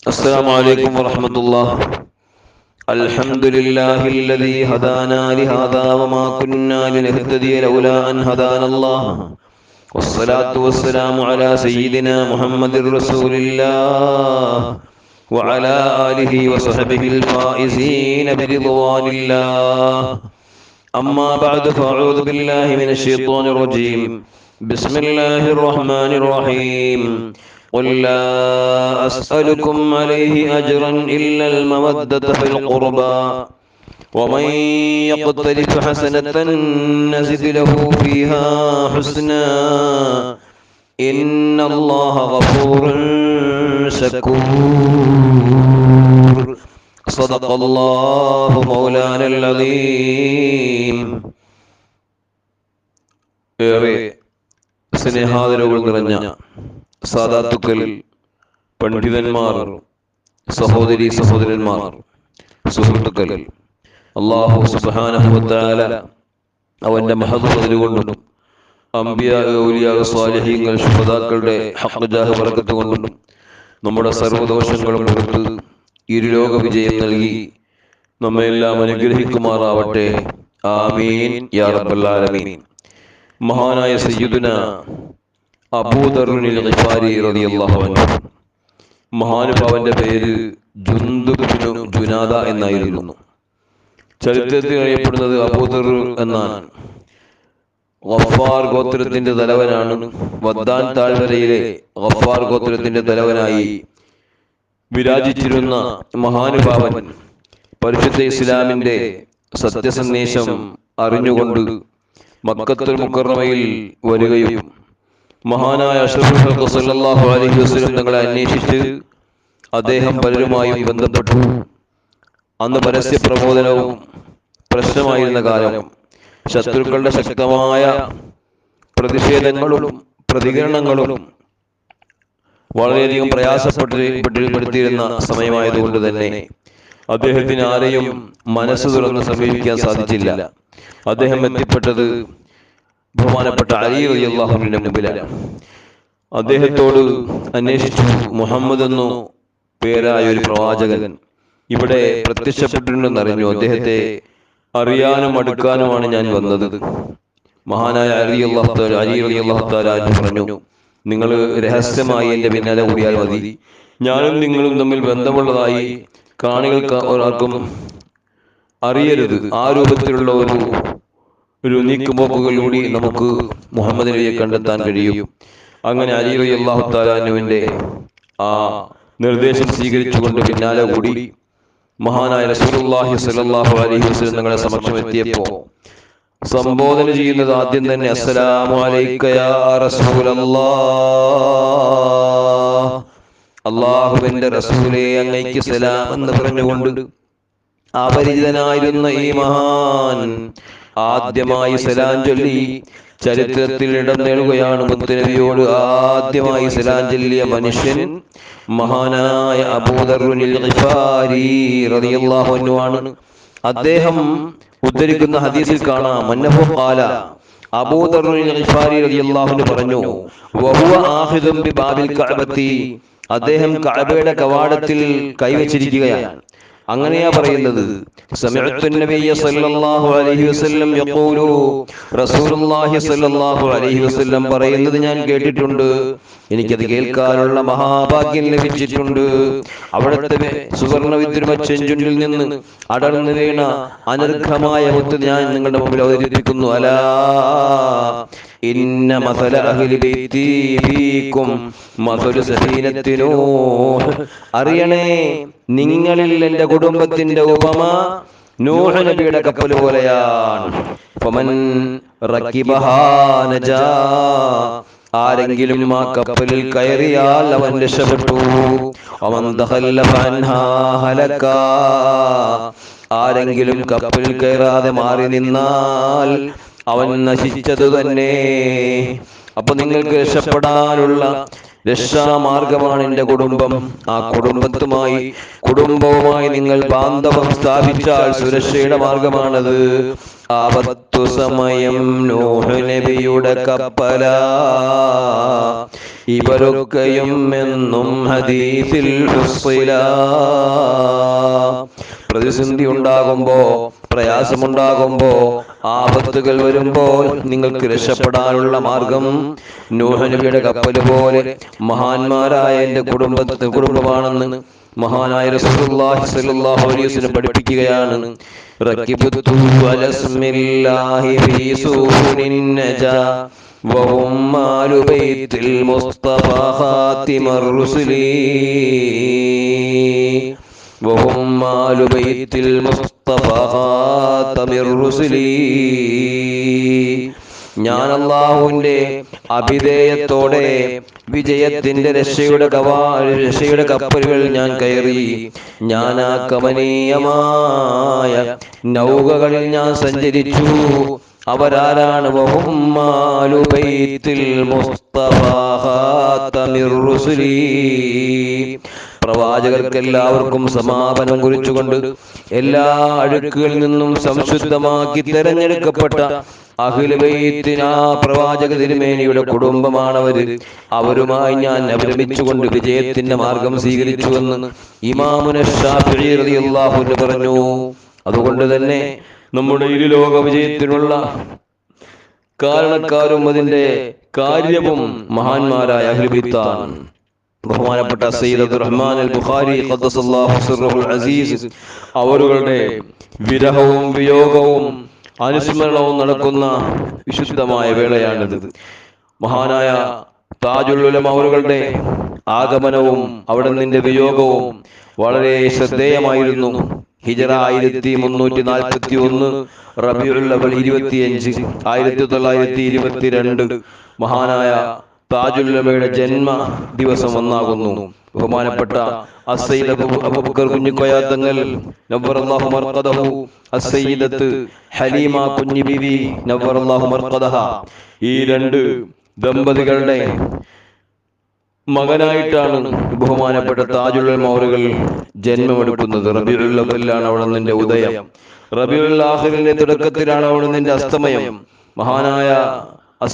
السلام عليكم ورحمة الله. الحمد لله الذي هدانا لهذا وما كنا لنهتدي لولا أن هدانا الله. والصلاة والسلام على سيدنا محمد رسول الله وعلى آله وصحبه الفائزين برضوان الله. أما بعد فأعوذ بالله من الشيطان الرجيم. بسم الله الرحمن الرحيم. قل لا أسألكم عليه أجرا إلا المودة في القربى ومن يقترف حسنة نزد له فيها حسنا إن الله غفور شكور. صدق الله مولانا العظيم. ഏറെ സ്നേഹാദരവുകൾ നിറഞ്ഞ സാദാത്തുക്കൾ, പണ്ഡിതന്മാർ, സഹോദരി സഹോദരന്മാർ, സുഹൃത്തുക്കൾ, അല്ലാഹു സുബ്ഹാനഹു വ തആല അവന്റെ മഹത്വം കൊണ്ടും അംബിയാ, ഔലിയാ, സ്വാലിഹീങ്ങൾ, ശുഹദാക്കളുടെ ഹഖ് ജാഹ് ബറകത്ത് കൊണ്ടും നമ്മുടെ സർവ്വദോഷങ്ങളും പുറത്ത് ഇരുലോക വിജയം നൽകി നമ്മെല്ലാം അനുഗ്രഹിക്കുമാറാവട്ടെ. ആമീൻ യാ റബ്ബൽ ആലമീൻ. മഹാനായ സയ്യിദുനാ അബൂദർറുൽ ഗിഫാരി റളിയല്ലാഹു അൻഹു, മഹാനുഭാവന്റെ പേര് ജുന്ദുബ് ബിൻ ജുനാദ എന്നായിരുന്നു. ചരിത്രത്തിൽ അറിയപ്പെടുന്നത് അബൂദർ എന്നാണ്. ഗഫാർ ഗോത്രത്തിന്റെ തലവനാണ്. വദ്ദാൻ താഴ്വരയിലെ ഗഫാർ ഗോത്രത്തിന്റെ തലവനായി വിരാജിച്ചിരുന്ന മഹാനുഭാവൻ പരിശുദ്ധ ഇസ്ലാമിന്റെ സത്യസന്ദേശം അറിഞ്ഞുകൊണ്ട് മക്കത്തുൽ മുക്കറമയിൽ വരികയും മഹാനായ അഷ്റഫുൽ ഖൽഖ് സല്ലല്ലാഹു അലൈഹി വസല്ലം തങ്ങളെ അന്വേഷിച്ച് അദ്ദേഹം പലരുമായും ബന്ധപ്പെട്ടു. അന്ന് പരസ്യ പ്രബോധനവും പ്രശ്നമായിരുന്ന കാലം. ശത്രുക്കളുടെ ശക്തമായ പ്രതിഷേധങ്ങളും പ്രതികരണങ്ങളും വളരെയധികം പ്രയാസപ്പെടുത്തിയിരുന്ന സമയമായതുകൊണ്ട് തന്നെ അദ്ദേഹത്തിന് ആരെയും മനസ്സ് തുറന്ന് സമീപിക്കാൻ സാധിച്ചില്ല. അദ്ദേഹം എത്തിപ്പെട്ടത് ബഹുമാനപ്പെട്ട അലി റളിയല്ലാഹു അൻഹുവിന്റെ മുമ്പിലാണ്. അദ്ദേഹത്തോട് അന്വേഷിച്ചു, മുഹമ്മദ് എന്നു പേരായ ഒരു പ്രവാചകൻ ഇവിടെ പ്രത്യക്ഷപ്പെട്ടിട്ടുണ്ടെന്നറിഞ്ഞു. അദ്ദേഹത്തെ അറിയാനും അടുക്കാനുമാണ് ഞാൻ വന്നത്. മഹാനായ അലി റളിയല്ലാഹു തആല പറഞ്ഞു, നിങ്ങൾ രഹസ്യമായി എന്റെ പിന്നാലെ കൂടിയാൽ മതി. ഞാനും നിങ്ങളും തമ്മിൽ ബന്ധമുള്ളതായി കാണികൾക്ക് ഒരാൾക്കും അറിയരുത്. ആ രൂപത്തിലുള്ള ഒരു നീക്കുപോക്കുകളിലൂടെ നമുക്ക് മുഹമ്മദ് നബിയെ കണ്ടെത്താൻ കഴിയും. അങ്ങനെ അലി റളിയല്ലാഹു തആല അൻഹുവിന്റെ ആ നിർദ്ദേശം സ്വീകരിച്ചുകൊണ്ട് പിന്നാലെ കൂടി മഹാനായ റസൂലുള്ളാഹി സ്വല്ലല്ലാഹു അലൈഹി വസല്ലം തങ്ങളുടെ സമക്ഷം എത്തിയപ്പോൾ സംബോധന ചെയ്യുന്നത് ആദ്യം തന്നെ അസ്സലാമു അലൈക യാ റസൂലല്ലാഹ്, അല്ലാഹുവിന്റെ റസൂലേ അങ്ങയ്ക്ക് സലാം എന്ന് പറഞ്ഞുകൊണ്ട് അപരിചിതനായിരുന്ന ഈ മഹാൻ ആദ്യമായി സലാം ചൊല്ലി ചരിത്രത്തിൽ ഇടം നേടുകയാണ്. മുത്തുനബിയോട് ആദ്യമായി സലാം ചൊല്ലിയ മനുഷ്യൻ മഹാനായ അബൂദർറുൽ ഗിഫാരി റളിയല്ലാഹു അൻഹു ആണ്. അദ്ദേഹം ഉദ്ധരിക്കുന്ന ഹദീസിൽ കാണാം, അന്നഹു ഖാല, അബൂദർറുൽ ഗിഫാരി റളിയല്ലാഹു അൻഹു പറഞ്ഞു, വഹുവ ആഖിദുൻ ബിബാബിൽ കഅബത്തി, അദ്ദേഹം കഅബയുടെ കവാടത്തിൽ കൈവച്ചിരിക്കുകയാണ്. അങ്ങനെയാ പറയുന്നത്. സമിഅ്തു നബിയ സല്ലല്ലാഹു അലൈഹി വസല്ലം യഖൂലു, റസൂലുള്ളാഹി സല്ലല്ലാഹു അലൈഹി വസല്ലം പറയുന്നത് ഞാൻ കേട്ടിട്ടുണ്ട്. എനിക്കത് കേൾക്കാനുള്ള മഹാഭാഗ്യം ലഭിച്ചിട്ടുണ്ട്. അവിടുത്തെ സുവർണ വിദ്രുമ ചെഞ്ചുണ്ടിൽ നിന്ന് അടർന്നു വീണ അനർഘമായ മുത്ത് ഞാൻ നിങ്ങളുടെ മുമ്പിൽ അവതരിപ്പിക്കുന്നു. അലാ ഇന്ന മസല അഹ്ലി ബൈതി ഫീകും മസലു സഫീനത്തി നൂഹ്, അറിയണേ നിങ്ങളിൽ എൻ്റെ കുടുംബത്തിന്റെ ഉപമ നൂഹ് നബിയുടെ കപ്പൽ പോലെയാണ്. ഫമൻ റകിബഹാ നജാ, ആരെങ്കിലും ആ കപ്പലിൽ കയറിയാൽ അവൻ രക്ഷപ്പെട്ടു. വമൻ ദഖലഫ അൻഹാ ഹലക, ആരെങ്കിലും കപ്പലിൽ കയറാതെ മാറി നിന്നാൽ അവൻ നശിച്ചത് തന്നെ. അപ്പൊ നിങ്ങൾക്ക് രക്ഷപ്പെടാനുള്ള രക്ഷാമാർഗമാണ് എൻ്റെ കുടുംബം. ആ കുടുംബവുമായി നിങ്ങൾ ബാന്ധവം സ്ഥാപിച്ചാൽ സുരക്ഷയുടെ മാർഗമാണത്. ആപത്തു സമയം നൂഹ് നബിയുടെ കപ്പല, ഇവരൊക്കെയും എന്നും ഹദീസിൽ ഹുസ്സില. പ്രതിസന്ധി ഉണ്ടാകുമ്പോ, പ്രയാസമുണ്ടാകുമ്പോ, ആപത്തുകൾ വരുമ്പോൾ നിങ്ങൾക്ക് രക്ഷപ്പെടാനുള്ള മാർഗം നൂഹ് നബിയുടെ കപ്പൽ പോലെ മഹാന്മാരായ എൻ്റെ കുടുംബമാണെന്ന് മഹാനായ റസൂലുള്ളാഹി സ്വല്ലല്ലാഹു അലൈഹി വസല്ലം പഠിപ്പിക്കുകയാണ്. റക്കിബതു അലസ്മില്ലാഹി ഫീ സൂനിൻ നജാ വഹും ആലു ബൈത്തിൽ മുസ്തഫ ഖാതിമർ റുസുലി വഹും ആലു ബൈത്തിൽ മുസ്തഫ ഖാതിമർ റുസുലി. ഞാൻ അല്ലാഹുവിന്റെ അഭിധേയത്തോടെ വിജയത്തിന്റെ രക്ഷയുടെ കപ്പലുകൾ ഞാൻ കയറി. ഞാൻ ആ കമനീയമായ നൗകകളിൽ ഞാൻ സഞ്ചരിച്ചു. അവരാരാണ്? വഹും ആലു ബൈത്തിൽ മുസ്തഫ ഖാതിമർ റുസുലി. പ്രവാചകർക്ക് എല്ലാവർക്കും സമാപനം കുറിച്ചുകൊണ്ട് എല്ലാ അഴുക്കുകളിൽ നിന്നും സംശുദ്ധമാക്കി തെരഞ്ഞെടുക്കപ്പെട്ട അഹ്ലു ബൈത്തിന്, ആ പ്രവാചക തിരുമേനിയുടെ കുടുംബമാണവര്. അവരുമായി ഞാൻ അഭിരമിച്ചുകൊണ്ട് വിജയത്തിന്റെ മാർഗം സ്വീകരിച്ചുവെന്ന് ഇമാമുന ശാഫിഈ റളിയല്ലാഹു അൻഹു പറഞ്ഞു. അതുകൊണ്ട് തന്നെ നമ്മുടെ ഇരുലോക വിജയത്തിനുള്ള കാരണക്കാരും അതിന്റെ കാര്യവും മഹാന്മാരായ അഹ്ലു ബൈത്താണ്. ബഹുമാനപ്പെട്ട സയ്യിദ് അബ്ദുറഹ്മാൻ അൽ ബുഖാരി ഖദ്ദസല്ലാഹു സിർറഹുൽ അസീസ് അവരുടെ വിരഹവും വിയോഗവും അനുസ്മരണവും നടക്കുന്ന വിശുദ്ധമായ വേളയാണിത്. മഹാനായ താജുൽ ഉലമ അവരുടെ ആഗമനവും അവിടെ നിന്റെ വിയോഗവും വളരെ ശ്രദ്ധേയമായിരുന്നു. ഹിജറ 1341 റബീഉൽ അവൽ 25 1922 മഹാനായ താജുൽ ഉലമയുടെ ജന്മ ദിവസം ഒന്നാകുന്നു. ബഹുമാനപ്പെട്ട അസ്സയ്യിദ് അബൂബക്കർ കുഞ്ഞിക്കോയ തങ്ങൾ നവ്വറല്ലാഹു മർഖദഹു, അസ്സയ്യിദത്ത് ഹലീമ കുഞ്ഞി ബീവി നവ്വറല്ലാഹു മർഖദഹ, ഈ രണ്ട് ദമ്പതികളുടെ മകനായിട്ടാണ് ബഹുമാനപ്പെട്ട താജുൽ ഉലമ അവറുകൾ ജന്മമെടുക്കുന്നത്. റബീഉൽ അവ്വലിലാണ് അവിടെ നിന്റെ ഉദയം. റബീഉൽ ആഖിറിന്റെ തുടക്കത്തിലാണ് അവിടെ നിന്റെ അസ്തമയം. മഹാനായ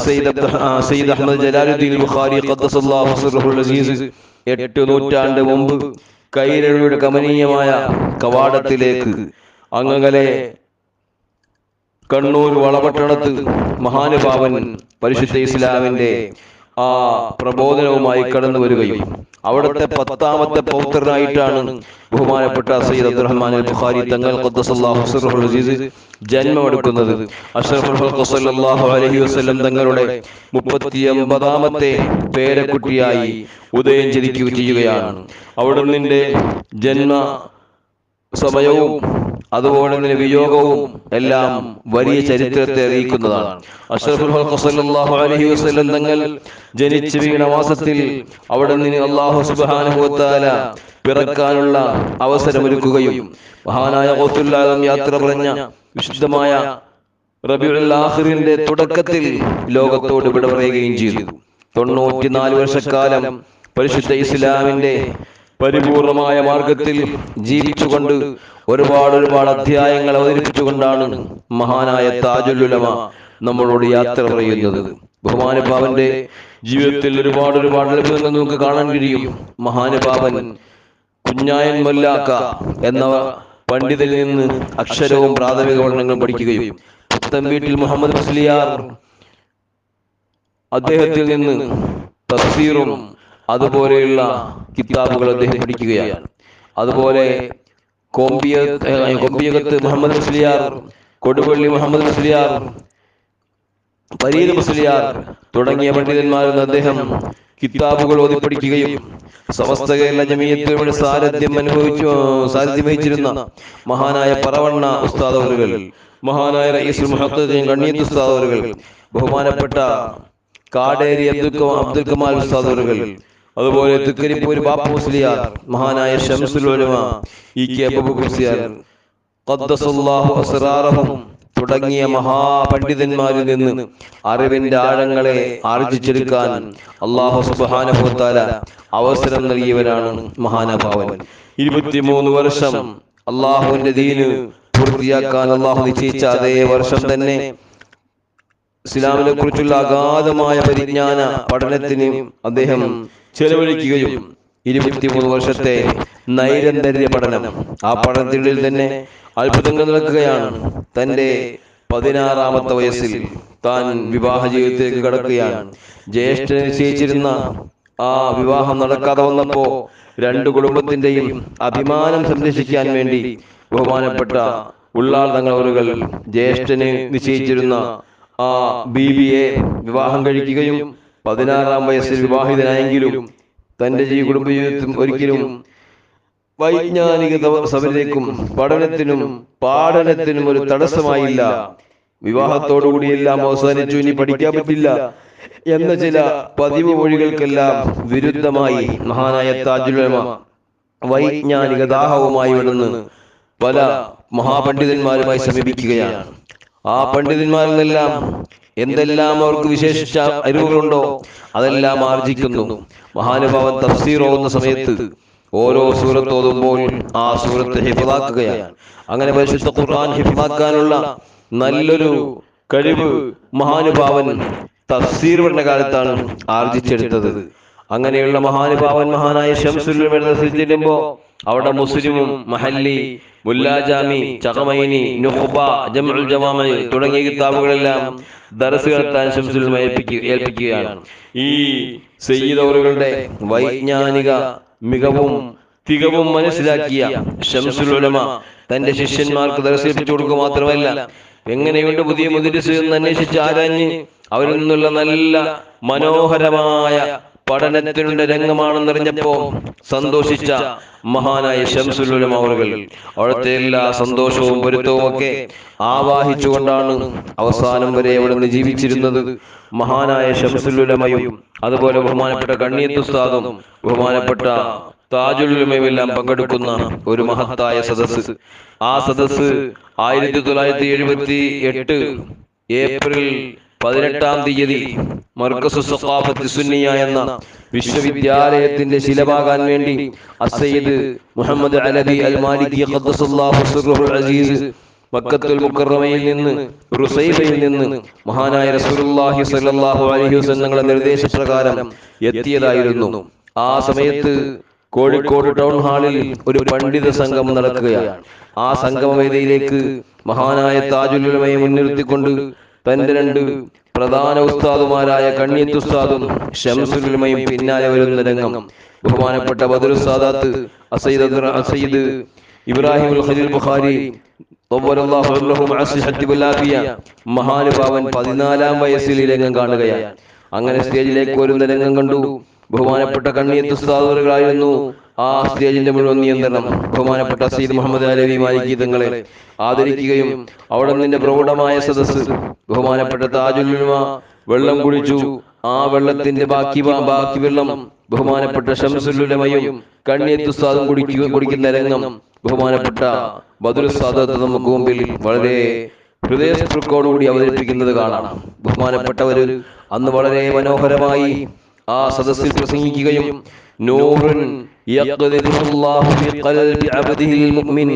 സയ്യിദ് അഹ്മദ് ജലാലുദ്ദീൻ ബുഖാരി ഖദ്ദസല്ലാഹു സിർറഹുൽ അസീസ് 8 നൂറ്റാണ്ട് മുമ്പ് കൈരളിയുടെ കമനീയമായ കവാടത്തിലേക്ക് അങ്ങകലെ കണ്ണൂർ വളപട്ടണത്ത് മഹാനുഭാവൻ പരിശുദ്ധ ഇസ്ലാമിന്റെ ആ പ്രബോധനവുമായി കടന്നു വരികയും അവിടുത്തെ 10ാമത്തെ പൗത്രനായിട്ടാണ് ബഹുമാനപ്പെട്ട സയ്യിദ് അബ്ദുറഹ്മാൻ അൽ ബുഖാരി തങ്ങൾ ഖദ്ദസല്ലാഹു സിർറഹുൽ അസീസ് ജന്മമെടുക്കുന്നത്. അഷ്റഫുൽ ഖൽഖ് സല്ലല്ലാഹു അലൈഹി വസല്ലം തങ്ങളുടെ 39ാമത്തെ പേരക്കുട്ടിയായി ഉദയം ചെയ്യുകയാണ്. അവിടെ നിന്റെ ജന്മ സമയവും അതുപോലെ തന്നെ വിയോഗവും എല്ലാം വലിയ ചരിത്രത്തെ അറിയിക്കുന്നതാണ്. അഷ്റഫുൽ ഖൽഖ് സല്ലല്ലാഹു അലൈഹി വസല്ലം തങ്ങൾ ജനിച്ചു വീണ മാസത്തിൽ അവിടെ നിന്ന് അല്ലാഹു സുബ്ഹാനഹു വ തആല പിറക്കാനുള്ള അവസരമൊരുക്കുകയും മഹാനായ ഖൗസുൽ ആലം യാത്ര പറഞ്ഞ വിശുദ്ധമായ റബീഉൽ ആഖിറിന്റെ തുടക്കത്തിൽ ലോകത്തോട് വിട പറയുകയും ചെയ്തു. 94 വർഷക്കാലം പരിശുദ്ധ ഇസ്ലാമിന്റെ പരിപൂർണമായ മാർഗത്തിൽ ജീവിച്ചുകൊണ്ട് ഒരുപാട് അധ്യായങ്ങൾ അവതരിപ്പിച്ചുകൊണ്ടാണ് മഹാനായ താജുൽ ഉലമ നമ്മളോട് യാത്ര പറയുന്നത്. ബഹുമാനുഭാവന്റെ ജീവിതത്തിൽ ഒരുപാട് അത്ഭുതങ്ങൾ നമുക്ക് കാണാൻ കഴിയും. മഹാനുഭാവൻ കുഞ്ഞായൻ മൊല്ലാക്ക എന്ന പണ്ഡിതനിൽ നിന്ന് അക്ഷരവും പ്രാഥമിക പഠനങ്ങളും പഠിക്കുകയും പുത്തൻവീട്ടിൽ മുഹമ്മദ് മുസ്ലിയാർ അദ്ദേഹത്തിൽ നിന്ന് തഫ്സീറും അതുപോലെയുള്ള കിതാബുകൾ അദ്ദേഹം പഠിക്കുകയാണ്. അതുപോലെ കൊമ്പിയകത്ത് മുഹമ്മദ് മുസ്ലിയാർ, കൊടുവള്ളി മുഹമ്മദ് മുസ്ലിയാർ, പരീദ് മുസ്ലിയാർ തുടങ്ങിയ പണ്ഡിതന്മാരിൽ നിന്ന് അദ്ദേഹം കിതാബുകൾ ഓതി പഠിക്കുകയും സമസ്ത കേരള ജമിയത്തുകളുടെ സാരഥ്യം വഹിച്ചിരുന്ന മഹാനായ പറവണ്ണ ഉസ്താദ് അവറുകൾ, മഹാനായ റഈസുൽ മുഹഖഖീൻ കണ്ണിയത്ത് ഉസ്താദ് അവറുകൾ, ബഹുമാനപ്പെട്ട കാടേരി അബ്ദുൽ കമാൽ ഉസ്താദ് അവറുകൾ, അതുപോലെ തൃക്കരിപ്പൂർ ബാപ്പു മുസ്ലിയാർ, മഹാനായ ശംസുൽ ഉലമ ഇ കെ അബൂബക്കർ മുസ്ലിയാർ ഖദ്ദസല്ലാഹു അസ്റാറഹും തുടങ്ങിയ മഹാപണ്ഡിതന്മാരിൽ നിന്ന് അറിവിന്റെ ആഴങ്ങളെ ആർജിച്ചെടുക്കാൻ അല്ലാഹു സുബ്ഹാനഹു വ തആല അവസരം നൽകിയവരാണ് മഹാനുഭാവൻ. 23 വർഷം അള്ളാഹുവിന്റെ ദീന് പൂർത്തിയാക്കാൻ അള്ളാഹു നിശ്ചയിച്ച അതേ വർഷം തന്നെ ഇസ്ലാമിനെ കുറിച്ചുള്ള അഗാധമായ പരിജ്ഞാന പഠനത്തിന് അദ്ദേഹം ചെലവഴിക്കുകയും 23 വർഷത്തെ നൈരന്തര്യ പഠനം, ആ പഠനത്തിനുള്ളിൽ തന്നെ അത്ഭുതങ്ങൾ നടക്കുകയാണ്. തന്റെ 16-ാമത്തെ വയസ്സിൽ താൻ വിവാഹ ജീവിതത്തിലേക്ക് കടക്കുകയാണ്. ജ്യേഷ്ഠന് നിശ്ചയിച്ചിരുന്ന ആ വിവാഹം നടക്കാതെ വന്നപ്പോ രണ്ടു കുടുംബത്തിന്റെയും അഭിമാനം സംരക്ഷിക്കാൻ വേണ്ടി ബഹുമാനപ്പെട്ട ഉള്ളാൾ തങ്ങൾ അവരുകൾ ജ്യേഷ്ഠന് നിശ്ചയിച്ചിരുന്ന ആ ബീവിയെ വിവാഹം കഴിക്കുകയും 16-ാം വയസ്സിൽ വിവാഹിതനായെങ്കിലും തന്റെ കുടുംബ ജീവിതത്തിൽ ഒരിക്കലും വൈജ്ഞാനിക സഭയിലേക്കും പഠനത്തിനും പാഠനത്തിനും ഒരു തടസ്സമായില്ല. വിവാഹത്തോടുകൂടിയെല്ലാം അവസാനിച്ചു, ഇനി പഠിക്കാൻ പറ്റില്ല എന്ന ചില പതിവ് മൊഴികൾക്കെല്ലാം വിരുദ്ധമായി മഹാനായ താജുൽ ഉലമ വൈജ്ഞാനിക ദാഹവുമായി വിടുന്ന് പല മഹാപണ്ഡിതന്മാരുമായി സമീപിക്കുകയാണ്. ആ പണ്ഡിതന്മാരിൽ നിന്നെല്ലാം എന്തെല്ലാം അവർക്ക് വിശേഷിച്ച അറിവുകളുണ്ടോ അതെല്ലാം ആർജിക്കുന്നു. മഹാനുഭാവൻ തഫ്സീർ ഓതുന്ന സമയത്ത് ഓരോ സൂറത്ത് ഓതുമ്പോൾ ആ സൂറത്ത് ഹിഫ്ളാക്കുകയാണ്. അങ്ങനെ പരിശുദ്ധ ഖുർആൻ ഹിഫ്ളാക്കാനുള്ള നല്ലൊരു കഴിവ് മഹാനുഭാവൻ തഫ്സീർ പഠന കാലത്താണ് ആർജിച്ചെടുത്തത്. അങ്ങനെയുള്ള മഹാനുഭാവൻ മഹാനായ ശംസുൽ ഉലമ ചെല്ലുമ്പോ അവിടെ മുസ്ലിമും, മഹല്ലി, മുല്ലാജാമി, ചഖമൈനി, നുഖ്ബ, ജംഉൽ ജവാമി തുടങ്ങിയ കിതാബുകളെല്ലാം ദർസ് നടത്താൻ ശംസുൽ ഉലമ ഏൽപ്പിക്കുകയാണ്. ഈ സയ്യിദ് അവറുകളുടെ വൈജ്ഞാനിക മികവും തികവും മനസ്സിലാക്കിയ ശംസുൽ ഉലമ തന്റെ ശിഷ്യന്മാർക്ക് ദർസ് ഏൽപ്പിച്ചു കൊടുക്കുക മാത്രമല്ല, എങ്ങനെയുണ്ട് പുതിയ മുദരിസ് എന്ന് അന്വേഷിച്ച് ആരാഞ്ഞ് അവരിൽ നിന്നുള്ള നല്ല മനോഹരമായ പഠനത്തിനുള്ള രംഗമാണെന്നറിഞ്ഞപ്പോ സന്തോഷിച്ച മഹാനായ ശംസുൽ ഉലമ അവറുകൾ അവിടുത്തെ എല്ലാ സന്തോഷവും പൊരുത്തവും ഒക്കെ ആവാഹിച്ചുകൊണ്ടാണ് അവസാനം വരെ അവിടെ നിന്ന് ജീവിച്ചിരുന്നത്. മഹാനായ ശംസുൽ ഉലമയും അതുപോലെ ബഹുമാനപ്പെട്ട കണ്ണിയത്ത് ഉസ്താദും ബഹുമാനപ്പെട്ട താജുൽ ഉലമയും എല്ലാം പങ്കെടുക്കുന്ന ഒരു മഹത്തായ സദസ്സ്. ആ സദസ്സ് 1978 ഏപ്രിൽ 18-ാം തീയതി മർകസു സഖാഫത്ത് സുന്നിയ എന്ന വിശ്വവിദ്യാലയത്തിന്റെ ശിലപാകാൻ വേണ്ടി അസയ്യിദ് മുഹമ്മദ് അലവി അൽ മാലിക്കി ഖദ്ദസല്ലാഹു സിർറുൽ അസീസ് മക്കത്തുൽ മുക്കറമയിൽ നിന്ന് റുസൈബയിൽ നിന്ന് മഹാനായ റസൂലുള്ളാഹി സ്വല്ലല്ലാഹു അലൈഹി വസല്ലം തങ്ങളുടെ നിർദ്ദേശപ്രകാരം എത്തിയതായിരുന്നു. ആ സമയത്ത് കോഴിക്കോട് ടൗൺ ഹാളിൽ ഒരു പണ്ഡിത സംഗമം നടക്കുകയാണ്. ആ സംഗമവേദിയിലേക്ക് മഹാനായ താജുൽ ഉലമയെ മുൻനിർത്തിക്കൊണ്ട് തന്റെ രണ്ട് പ്രധാന ഉസ്താദുമാരായ കണ്ണിയത്ത് ഉസ്താദും ശംസുൽ ഉലമയും പിന്നാലെ വരുന്ന രംഗം ബഹുമാനപ്പെട്ട ബദറുസ് സാദാത്ത് അസയ്യിദ് ഇബ്രാഹിമുൽ ഖലീൽ ബുഖാരി മഹാനുഭാവൻ 14-ാം വയസ്സിൽ രംഗം കാണുകയാണ്. അങ്ങനെ സ്റ്റേജിലേക്ക് വരുന്ന രംഗം കണ്ടു. ബഹുമാനപ്പെട്ട കണ്ണിയത്ത് ഉസ്താദുകളായിരുന്നു ആ സ്റ്റേജിന്റെ മുഴുവൻ നിയന്ത്രണം. ബഹുമാനപ്പെട്ട സയ്യിദ് മുഹമ്മദ് അലവി മാലിക്കി തങ്ങളെ ആദരിക്കുകയും അവിടെ നിന്റെ പ്രൗഢമായ സദസ്സ് ബഹുമാനപ്പെട്ട താജുൽ ഉലമ വെള്ളം കുടിച്ചു. ആ വെള്ളത്തിന്റെ ബാക്കി വെള്ളം ബഹുമാനപ്പെട്ട ശംസുൽ ഉലമയും കണ്ണിയത്ത് ഉസ്താദും കുടിക്കുന്ന രംഗം ബഹുമാനപ്പെട്ട ബദറുസ് സാദത്ത് നമുക്ക് മുമ്പിൽ വളരെ ഹൃദയസ്പൃക്കോടുകൂടി അവതരിപ്പിക്കുന്നത് കാണാം. ബഹുമാനപ്പെട്ടവര് അന്ന് വളരെ മനോഹരമായി ആ സദസ്സിൽ പ്രസംഗിക്കുകയും നൂറുൻ യഖ്ദിറുല്ലാഹു ഫി ഖൽബി അബ്ദിഹിൽ മുഅ്മിൻ,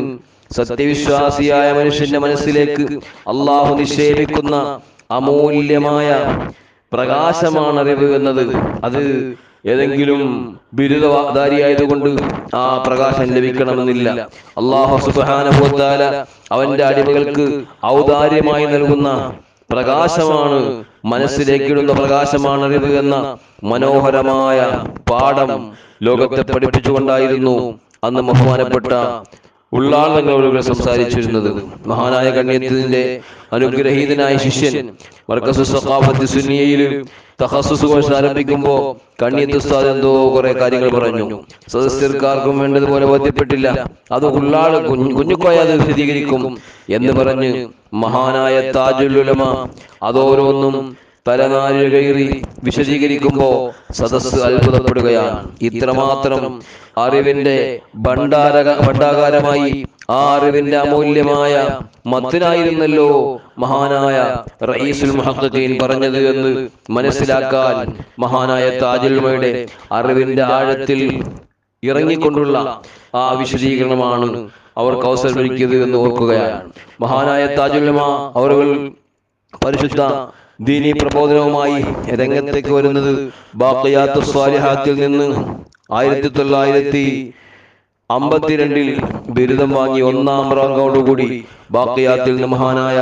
സത്യവിശ്വാസിയായ മനുഷ്യന്റെ മനസ്സിലേക്ക് അള്ളാഹു നിക്ഷേപിക്കുന്ന അമൂല്യമായ പ്രകാശമാണ് അറിവ് എന്നത്. അത് ഏതെങ്കിലും ബിരുദധാരിയായതുകൊണ്ട് ആ പ്രകാശം ലഭിക്കണമെന്നില്ല. അല്ലാഹു സുബ്ഹാനഹു വ തആല അവന്റെ അടിമകൾക്ക് ഔദാര്യമായി നൽകുന്ന പ്രകാശമാണ്, മനസ്സിലേക്കിടുന്ന പ്രകാശമാണ് അറിവ് എന്ന മനോഹരമായ പാഠം ലോകത്തെ പഠിപ്പിച്ചുകൊണ്ടായിരുന്നു അന്ന് ബഹുമാനപ്പെട്ട ഉള്ളാൾ തങ്ങളോട് സംസാരിച്ചിരുന്നത്. മഹാനായ കണ്ണിയത്തിന്റെ അനുഗ്രഹീതനായ ശിഷ്യൻ മർകസു സഖാഫത്ത് സുന്നിയയിൽ തഖസ്സുസ് കോഴ്സ് ആരംഭിക്കുമ്പോൾ കണ്ണിയത്ത് ഉസ്താദ് എന്തോ കുറെ കാര്യങ്ങൾ പറഞ്ഞു. സദസ്യർക്കാർക്കും വേണ്ടതുപോലെ ബോധ്യപ്പെട്ടില്ല. അത് ഉള്ളാൾ കുഞ്ഞുക്കോയ അത് വിശദീകരിക്കും എന്ന് പറഞ്ഞ് മഹാനായ താജുൽ ഉലമ അതോരോന്നും തലനാരിഴ കയറി വിശദീകരിക്കുമ്പോ സദസ്സ് അത്ഭുതപ്പെടുകയാണ്. ഇത്രമാത്രം അറിവിന്റെ ഭണ്ഡാകാരമായി ആ അറിവിന്റെ അമൂല്യമായ മത്തിനായിരുന്നല്ലോ മഹാനായ റഈസുൽ മുഹഖഖീൻ പറഞ്ഞത് എന്ന് മനസ്സിലാക്കാൻ മഹാനായ താജുൽ ഉലമയുടെ അറിവിന്റെ ആഴത്തിൽ ഇറങ്ങിക്കൊണ്ടുള്ള ആ വിശദീകരണമാണ് അവർക്ക് അവസരമൊരുക്കിയത് എന്ന് ഓർക്കുകയാണ്. മഹാനായ താജുൽ ഉലമ അവർ പരിശുദ്ധ ദീനി പ്രബോധനവുമായി രംഗത്തേക്ക് വരുന്നത് ബാഖിയാത്തുസ് സ്വാലിഹാത്തിൽ നിന്ന് 1952 ബിരുദം വാങ്ങി 1ാം റാങ്കോടുകൂടി ബാഖിയാത്തിൽ നിന്ന് മഹാനായ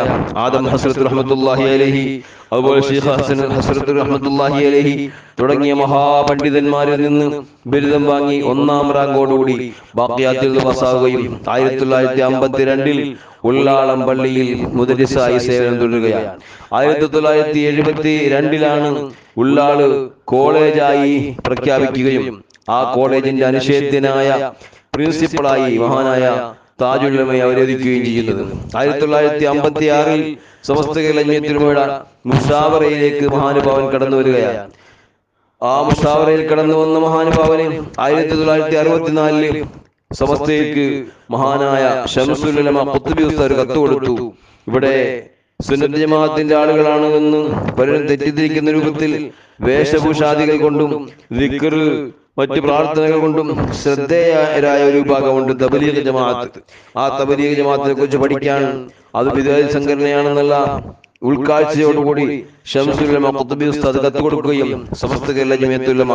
ആദം ഹസ്രത്ത് റഹ്മത്തുള്ളാഹി അലൈഹി, അതുപോലെ ശൈഖ് ഹസൻ ഹസ്രത്ത് റഹ്മത്തുള്ളാഹി അലൈഹി തുടങ്ങിയ മഹാപണ്ഡിതന്മാരിൽ നിന്ന് ബിരുദം വാങ്ങി 1ാം റാങ്കോടുകൂടി ബാഖിയാത്തിൽ നിന്ന് പാസ്സാവുകയും 1952 ഉള്ളാളം പള്ളിയിൽ മുദരിസായി സേവനം തുടരുകയാണ്. 1972 ഉള്ളാള് കോളേജായി പ്രഖ്യാപിക്കുകയും ആ കോളേജിന്റെ അനിഷേധ്യനായ പ്രിൻസിപ്പളായി മഹാനായ താജുൽ ഉലമയെ അവരോധിക്കുകയും ചെയ്യുന്നത്. 1956 സമസ്ത കേരള ജമിയത്തുൽ ഉലമയുടെ മുഷാവറയിലേക്ക് മഹാനുഭാവൻ കടന്നു വരികയാണ്. ആ മുഷാവറയിൽ കടന്നു വന്ന മഹാനുഭാവന് 1964 സമസ്തയ്ക്ക് മഹാനായ ശംസുൽ ഉലമ ഖുത്ബി ഉസ്താദ് കത്ത് കൊടുത്തു. ഇവിടെ സുന്നത്ത് ജമാഅത്തിന്റെ ആളുകളാണ് എന്ന് പലരും തെറ്റിദ്ധരിക്കുന്ന രൂപത്തിൽ വേഷഭൂഷാദികൾ കൊണ്ടും ദിക്ർ മറ്റ് പ്രാർത്ഥനകൾ കൊണ്ടും ശ്രദ്ധേയരായ ഒരു വിഭാഗമുണ്ട് തബ്ലീഗ് ജമാഅത്ത്. ആ തബ്ലീഗ് ജമാഅത്തിനെ കുറിച്ച് പഠിക്കാൻ അത് ബിദ്അത്ത് സംഘടനയാണെന്നുള്ള ഉൾക്കാഴ്ചയോടുകൂടി ശംസുൽ ഉലമ ഖുത്ബി ഉസ്താദ് കത്ത് കൊടുക്കുകയും സമസ്ത കേരള ജമിയത്തുൽ ഉലമ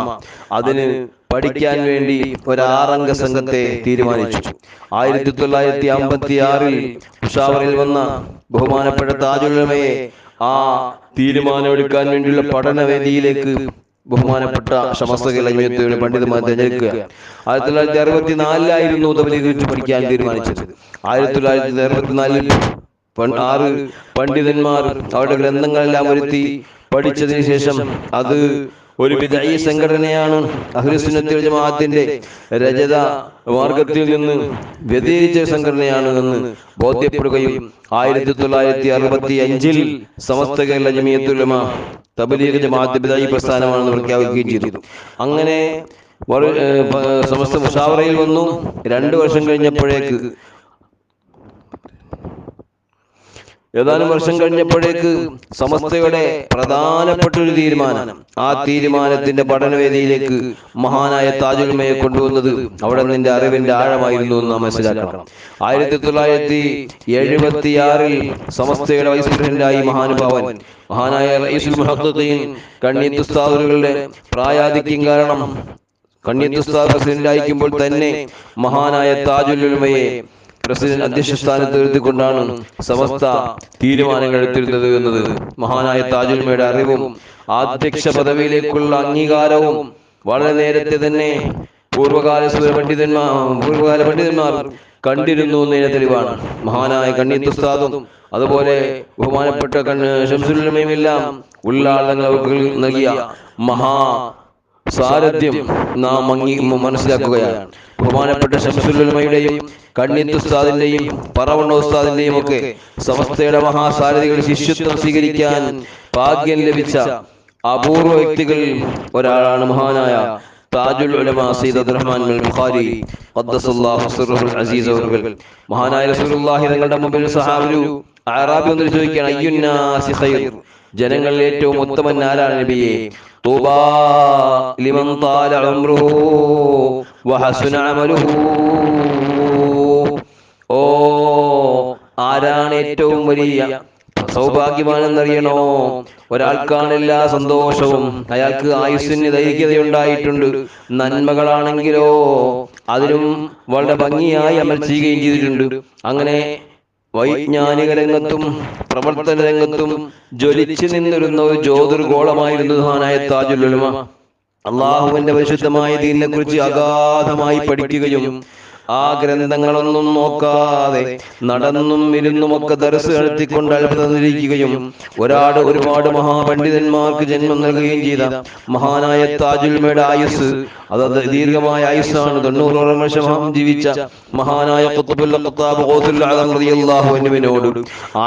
അതിന് പഠിക്കാൻ വേണ്ടി ഒരു 6 അംഗ സംഘത്തെ തീരുമാനിച്ചു. 1956 മുഷാവറയിൽ വന്ന ബഹുമാനപ്പെട്ട താജുൽ ഉലമയെ ആ തീരുമാനമെടുക്കാൻ വേണ്ടിയുള്ള പഠനവേദിയിലേക്ക് ബഹുമാനപ്പെട്ട സമസ്ത കേരള ജമിയത്തുൽ ഉലമ പണ്ഡിതന്മാർ തിരഞ്ഞെടുക്കുക. 1964 തബ്ലീഗ് പഠിക്കാൻ തീരുമാനിച്ചത്. 1964 6 പണ്ഡിതന്മാർ അവരുടെ ഗ്രന്ഥങ്ങളെല്ലാം ഒരുത്തി പഠിച്ചതിന് ശേഷം അത് ഒരു ബിദ്ഈ സംഘടനയാണ്, അഹ്ലുസുന്നത്ത് വൽ ജമാഅത്തിന്റെ രജത മാർഗത്തിൽ നിന്ന് വ്യതിചലിച്ച സംഘടനയാണ് എന്ന് ബോധ്യപ്പെടുകയും 1965 സമസ്ത കേരള ജമിയത്തുൽ ഉലമ തബ്ലീഗ് ജമാഅത്ത് ബിദ്ഈ പ്രസ്ഥാനമാണെന്ന് പ്രഖ്യാപിക്കുകയും ചെയ്തു. അങ്ങനെ സമസ്ത മുഷാവറയിൽ വന്നു. 2 വർഷം കഴിഞ്ഞപ്പോഴേക്ക് ഏതാനും വർഷം കഴിഞ്ഞപ്പോഴേക്ക് സമസ്തയുടെ പ്രധാനപ്പെട്ട ഒരു തീരുമാനം, ആ തീരുമാനത്തിന്റെ പഠനവേദിയിലേക്ക് മഹാനായ താജുൽ ഉലമയെ കൊണ്ടുവന്നത് അവിടെ നിന്റെ അറിവിന്റെ ആഴമായിരുന്നു എന്ന് നാം മനസ്സിലാക്കണം. 1976 സമസ്തയുടെ വൈസ് പ്രസിഡന്റായി മഹാനുഭാവൻ മഹാനായ റഈസുൽ മുഹഖഖീൻ കണ്ണിയത്ത് ഉസ്താദുകളുടെ പ്രായാധിക്യം കാരണം കണ്ണിയത്ത് ഉസ്താദ് പ്രസിഡന്റായിരിക്കുമ്പോൾ തന്നെ മഹാനായ താജുൽ ഉലമയെ പ്രസിഡന്റ് അധ്യക്ഷ സ്ഥാനത്ത് നിർത്തിക്കൊണ്ടാണ് സമസ്ത തീരുമാനങ്ങൾ എടുത്തിരുന്നത് എന്നത് മഹാനായ താജുൽ ഉലമയുടെ അറിവും അധ്യക്ഷ പദവിയിലേക്കുള്ള അംഗീകാരവും വളരെ നേരത്തെ തന്നെ പൂർവകാല പണ്ഡിതന്മാർ കണ്ടിരുന്നു എന്നതിന്റെ തെളിവാണ്. മഹാനായ കണ്ണിയത്ത് ഉസ്താദും അതുപോലെ ബഹുമാനപ്പെട്ട ശംസുൽ ഉലമയും എല്ലാം ഉള്ളാളങ്ങൾ നൽകിയ മഹാ സാരഥ്യം നാം മനസ്സിലാക്കുകയാണ്. ബഹുമാനപ്പെട്ട ശംസുൽ ഉലമയുടെയും കണ്ണിയത്ത് ഉസ്താദിന്റെയും പറവണ്ണ ഉസ്താദിന്റെയും ഒക്കെ സമസ്തയുടെ മഹാസാരഥികൾ ശിഷ്യത്വം സ്വീകരിക്കാൻ ഭാഗ്യം ലഭിച്ച അപൂർവ വ്യക്തികളിൽ ഒരാളാണ് മഹാനായ താജുൽ ഉലമ സയ്യിദ് അബ്ദുറഹ്മാൻ ബുഖാരി ഖദ്ദസല്ലാഹു സിർറുൽ അസീസ് അവർ. മഹാനായ റസൂലുള്ളാഹി തങ്ങളുടെ മുമ്പിൽ സഹാബി അറാബി ഒന്ന് ചോദിക്കുകയാണ്, അയ്യുന്നാസി ഖൈർ, ജനങ്ങളിൽ ഏറ്റവും ഉത്തമൻ ആരാണ് നബിയെ? തൂബാ ലിമൻ താല ഉംറുഹു വഹസുന അമലുഹു. ഓ, ആരാണ് ഏറ്റവും വലിയ സൗഭാഗ്യവാനെന്നറിയണോ? ഒരാൾക്കാണ് എല്ലാ സന്തോഷവും, അയാൾക്ക് ആയുസ്സിന് ദൈർഘ്യതയുണ്ടായിട്ടുണ്ട്. നന്മകളാണെങ്കിലോ അതിനും വളരെ ഭംഗിയായി അമൽ ചെയ്യുകയും ചെയ്തിട്ടുണ്ട്. അങ്ങനെ വൈജ്ഞാനിക രംഗത്തും പ്രവർത്തന രംഗത്തും ജ്വലിച്ചു നിന്നിരുന്ന ഒരു ജ്യോതിർഗോളമായിരുന്നു മഹാനായ താജുൽ ഉലമ. അള്ളാഹുവിന്റെ പരിശുദ്ധമായ ദീനിനെ കുറിച്ച് അഗാധമായി പഠിക്കുകയും ആ ഗ്രന്ഥങ്ങളൊന്നും നോക്കാതെ നടന്നും ഇരുന്നുമൊക്കെ ദർസ് നടത്തിക്കൊണ്ട് അത്ഭുതം ഒരുപാട് മഹാപണ്ഡിതന്മാർക്ക് ജന്മം നൽകുകയും ചെയ്ത മഹാനായ താജുൽ ഉലമയുടെ ആയുസ് അത് ദീർഘമായ ആയുസ്സാണ്. 90 വർഷം ജീവിച്ച മഹാനായ ഖുത്ബുൽ ഖത്താബ് ഖൗസുൽ ആദം റളിയല്ലാഹു അൻഹുവിനോട്